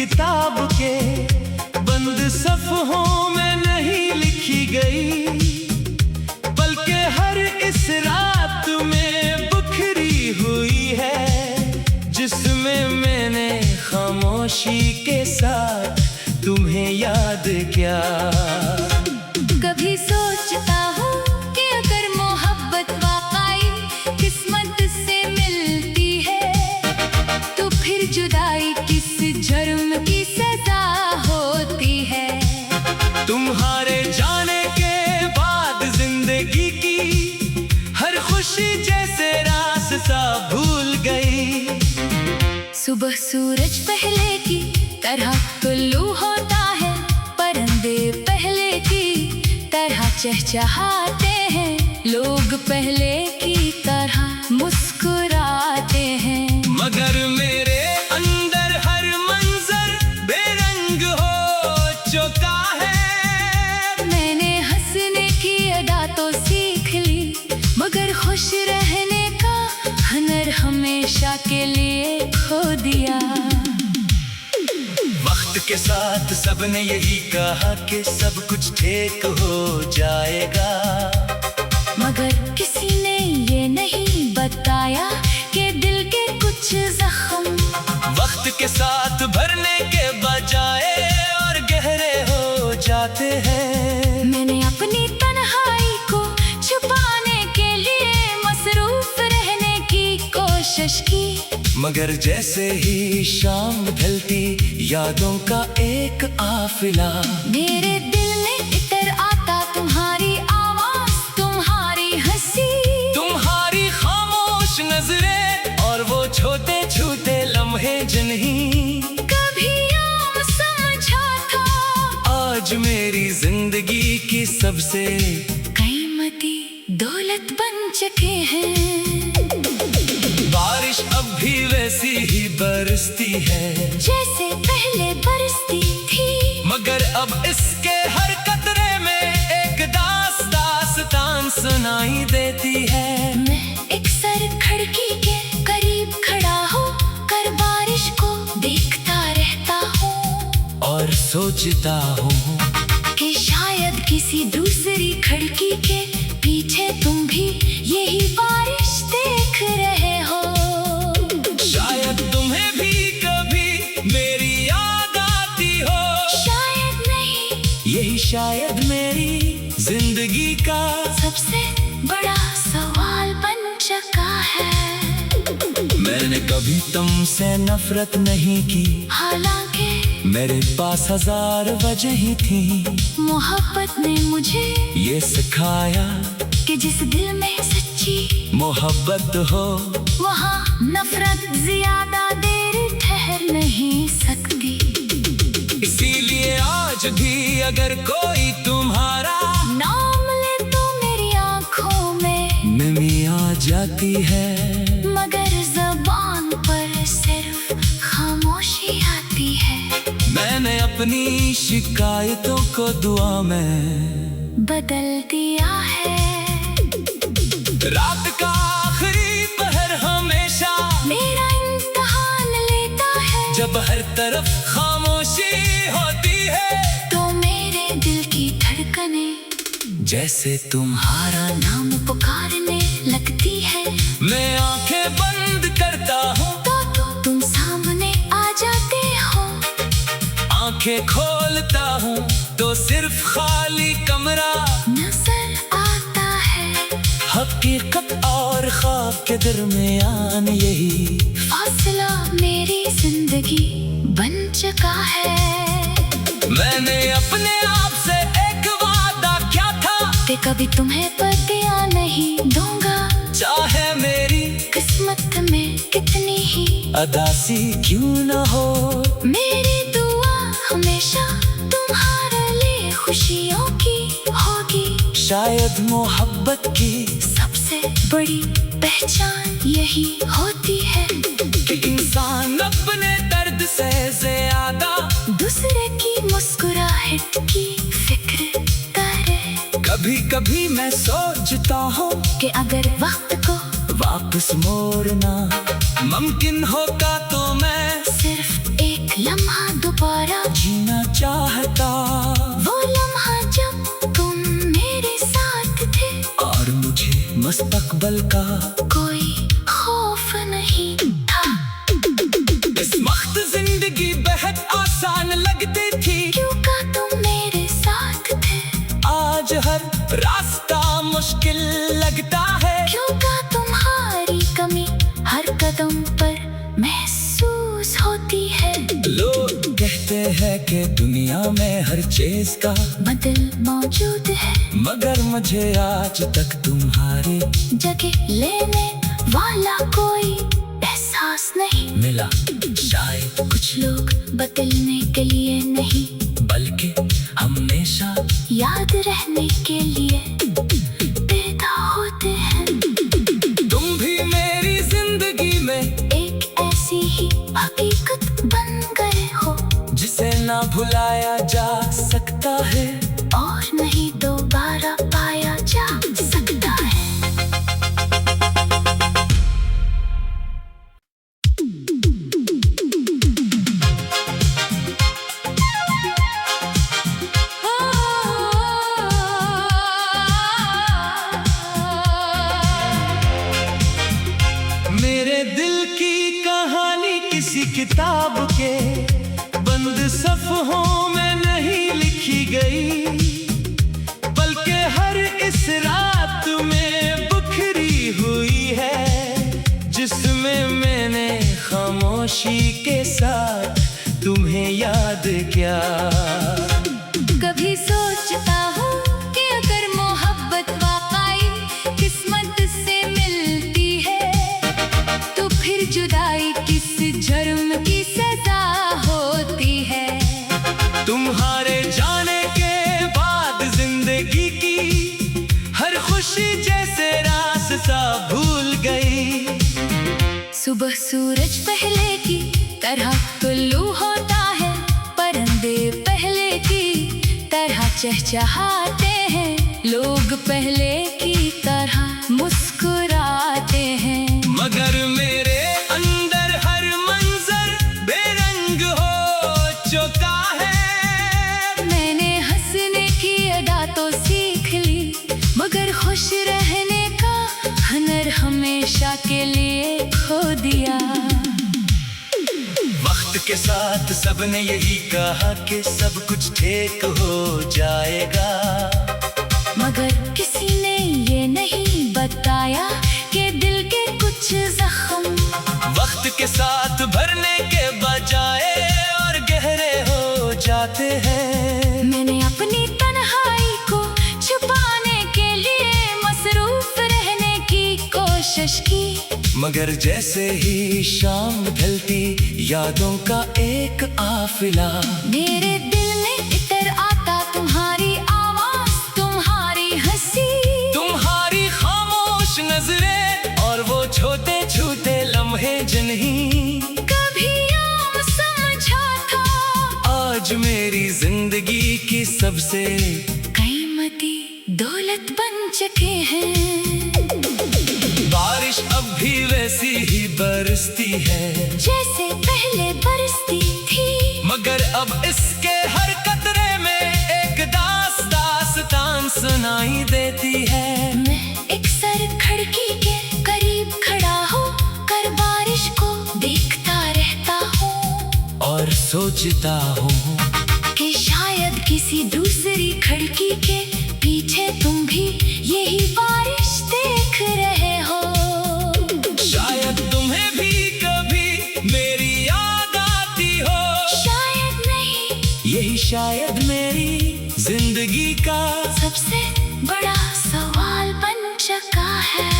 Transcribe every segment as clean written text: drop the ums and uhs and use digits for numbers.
किताब के बंद सफ़हों में नहीं लिखी गई, बल्कि हर इस रात में बिखरी हुई है, जिसमें मैंने खामोशी के साथ तुम्हें याद किया। कभी सोचता हूँ कि अगर मोहब्बत वाकई किस्मत से मिलती है, तो फिर जुदाई किस जुर्म की सजा होती है। तुम्हारे जाने के बाद जिंदगी की हर खुशी जैसे रास्ता भूल गई। सुबह सूरज पहले की तरह तुल्लू होता है, परिंदे पहले की तरह चहचहाते हैं, लोग पहले की तरह मुस्कुराते हैं। मगर मेरे अंदर हर मंजर बेरंग हो चुका है। मैंने हंसने की अदा तो सीख ली, मगर खुश रहने का हुनर हमेशा के लिए खो दिया। वक्त के साथ सबने यही कहा कि सब कुछ ठीक हो जाएगा, मगर किसी ने ये नहीं बताया कि दिल के कुछ जख्म वक्त के साथ भरने के बजाय और गहरे हो जाते हैं। मैंने अपनी तन्हाई को छुपाने के लिए मसरूफ रहने की कोशिश की, मगर जैसे ही शाम ढलती यादों का एक काफिला मेरे दिल में इतर आता। तुम्हारी आवाज, तुम्हारी हंसी, तुम्हारी खामोश नजरें और वो छोटे छोटे लम्हे जिन्हें कभी आम समझा था, आज मेरी जिंदगी की सबसे कीमती दौलत बन चुके हैं। बारिश अब भी वैसी ही बरसती है जैसे पहले बरसती थी, मगर अब इसके हर कतरे में एक दास्तान सुनाई देती है। मैं एक सर खिड़की के करीब खड़ा हो कर बारिश को देखता रहता हूँ, और सोचता हूँ कि शायद किसी दूसरी खिड़की के पीछे तुम भी यही बारिश देख रहे हो। शायद तुम्हें भी कभी मेरी याद आती हो, शायद नहीं, यही शायद मेरी जिंदगी का सबसे बड़ा सवाल बन चुका है। मैंने कभी तुमसे नफरत नहीं की, हालांकि मेरे पास हजार वजह थी। मोहब्बत ने मुझे ये सिखाया कि जिस दिल में सच्ची मोहब्बत हो, वहाँ नफरत ज्यादा देर ठहर नहीं सकती। इसीलिए आज भी अगर कोई तुम्हारा नाम ले तो मेरी आँखों में नमी आ जाती है, मगर ज़बान पर सिर्फ खामोशी आती है। मैंने अपनी शिकायतों को दुआ में बदल दिया है। रात का आखिरी पहर हमेशा मेरा इम्तिहान लेता है, जब हर तरफ खामोशी होती है, तो मेरे दिल की धड़कने जैसे तुम्हारा नाम पुकारने लगती है। मैं आंखें बंद करता हूँ तो तुम सामने आ जाते हो, आंखें खोलता हूँ तो सिर्फ खाली कमरा नजर आता है। हकीकत और ख्वाब के दरमियान यही फासला मेरी जिंदगी बन चुका है। मैंने अपने आप से एक वादा किया था कि कभी तुम्हें बदला नहीं दूंगा, चाहे मेरी किस्मत में कितनी ही अदासी क्यों न हो। मेरी दुआ हमेशा तुम्हारे लिए खुशियों की होगी। शायद मोहब्बत की सबसे बड़ी पहचान यही होती है कि इंसान अपने दर्द से ज्यादा दूसरे की मुस्कुराहट की फिक्र करे। कभी कभी मैं सोचता हूँ कि अगर वक्त को वापस मोड़ना मुमकिन होगा तो मैं सिर्फ एक लम्हा दोबारा मुस्तकबल का कोई खौफ नहीं था। इस वक्त जिंदगी बेहद आसान लगती थी, क्योंकि तुम मेरे साथ थे। आज हर रास्ता मुश्किल लगता है, क्योंकि तुम्हारी कमी हर कदम पर महसूस होती है। लोग कहते हैं कि दुनिया में हर चीज का बदल मौजूद है, मगर मुझे आज तक तुम्हारी जगह लेने वाला कोई एहसास नहीं मिला। शायद कुछ लोग बदलने के लिए नहीं, बल्कि हमेशा याद रहने के लिए पैदा होते हैं। तुम भी मेरी जिंदगी में एक ऐसी ही हकीकत बन गए हो, जिसे ना भुलाया जा सकता है और नहीं दोबारा पाया जा सकता है। मेरे दिल की कहानी किसी किताब के बंद सफ़हों में नहीं लिखी गई, बल्कि हर इस रात में बिखरी हुई है, जिसमें मैंने खामोशी के साथ तुम्हें याद किया। कभी सोचता हूँ कि अगर मोहब्बत वाकई किस्मत से मिलती है, तो फिर जुदाई किस जुर्म की सजा होती है। तुम्हारे जाने के बाद जिंदगी की हर खुशी जैसे रास्ता भूल गई। सुबह सूरज पहले की तरह तुल्लू होता है, परिंदे पहले की तरह चहचहाते हैं, लोग पहले की तरह मुस्कुराते हैं। मगर मेरे अंदर हर मंजर बेरंग हो चुका है। मैंने हंसने की अदा तो सीख ली, मगर खुश रहने का हुनर हमेशा के लिए खो दिया। वक्त के साथ सबने यही कहा कि सब कुछ ठीक हो जाएगा, मगर किसी ने ये नहीं बताया कि दिल के कुछ जख्म वक्त के साथ भरने के बजाय और गहरे हो जाते हैं। मैंने अपनी तन्हाई को छुपाने के लिए मसरूफ रहने की कोशिश की, मगर जैसे ही शाम ढलती यादों का एक काफिला मेरे दिल में इतर आता। तुम्हारी आवाज, तुम्हारी हंसी, तुम्हारी खामोश नजरें और वो छोटे छोटे लम्हे जिन्हें कभी आम समझा था, आज मेरी जिंदगी की सबसे कीमती दौलत बन चुके हैं। बारिश अब भी वैसी ही बरसती है, जैसे पहले बरसती थी, मगर अब इसके हर कतरे में एक दास्तान सुनाई देती है। मैं एक सर खिड़की के करीब खड़ा हो कर बारिश को देखता रहता हूँ, और सोचता हूँ कि शायद किसी दूसरी खिड़की के पीछे तुम भी यही बारिश देख रहे हो। शायद तुम्हें भी कभी मेरी याद आती हो, शायद नहीं, यही शायद मेरी जिंदगी का सबसे बड़ा सवाल बन चुका है।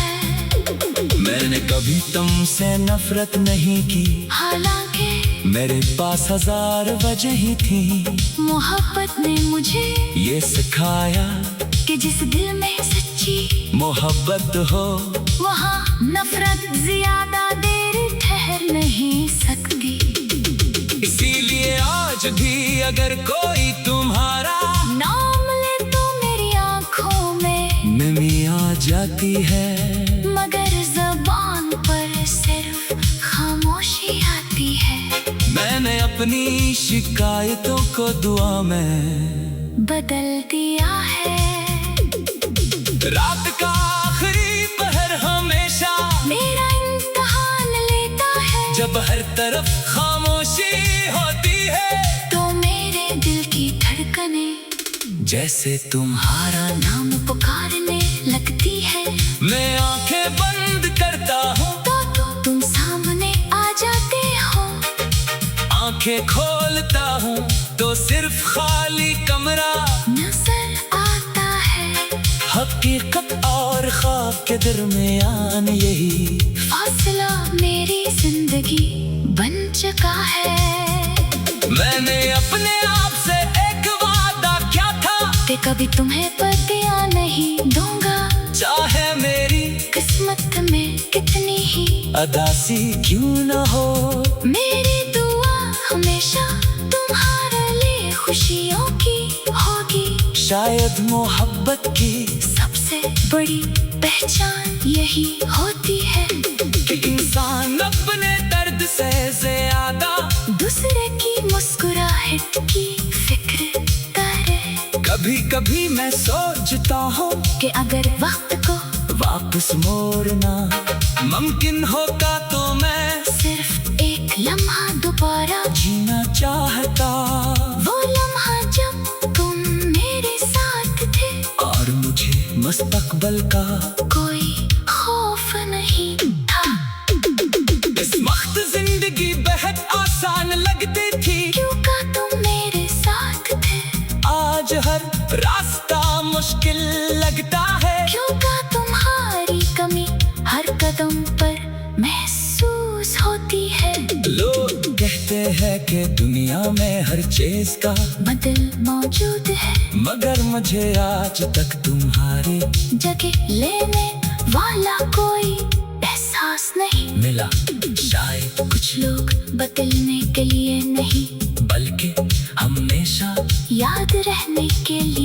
मैंने कभी तुमसे नफरत नहीं की, हालांकि मेरे पास हजार वजह थी। मोहब्बत ने मुझे ये सिखाया कि जिस दिल में सच्ची मोहब्बत हो, वहाँ नफरत ज्यादा देर ठहर नहीं सकती। इसीलिए आज भी अगर कोई तुम्हारा नाम ले तो मेरी आँखों में नमी आ जाती है, मगर ज़बान पर सिर्फ खामोशी आती है। मैंने अपनी शिकायतों को दुआ में बदल दिया है। रात का आखिरी पहर हम तरफ खामोशी होती है, तो मेरे दिल की धड़कने जैसे तुम्हारा नाम पुकारने लगती है। मैं आंखें बंद करता हूँ तो तुम सामने आ जाते हो, आंखें खोलता हूँ तो सिर्फ खाली कमरा नजर आता है। हकीकत और ख्वाब के दरमियान यही फासला मेरी जिंदगी बन चुका है। मैंने अपने आप से एक वादा किया था कि कभी तुम्हें पतिया नहीं दूंगा, चाहे मेरी किस्मत में कितनी ही अदासी क्यों न हो। मेरी दुआ हमेशा तुम्हारे लिए खुशियों की होगी। शायद मोहब्बत की सबसे बड़ी पहचान यही होती है कि इंसान अपने दर्द से ज्यादा दूसरे की मुस्कुराहट की फिक्र करे। कभी कभी मैं सोचता हूँ कि अगर वक्त को वापस मोड़ना मुमकिन होता तो मैं सिर्फ एक लम्हा दोबारा जीना चाहता, वो लम्हा जब तुम मेरे साथ थे और मुझे मुस्तकबल का कोई खौफ नहीं था। इस वक्त जिंदगी बेहद आसान लगती थी, क्योंकि तुम मेरे साथ थे। आज हर रास्ता मुश्किल लगता है, क्योंकि तुम्हारी कमी हर कदम पर महसूस होती है। लोग कहते हैं कि दुनिया में हर चीज का बदल मौजूद है, मगर मुझे आज तक तुम्हारी जगह लेने वाला कोई एहसास नहीं मिला। शायद कुछ लोग बदलने के लिए नहीं, बल्कि हमेशा याद रहने के लिए।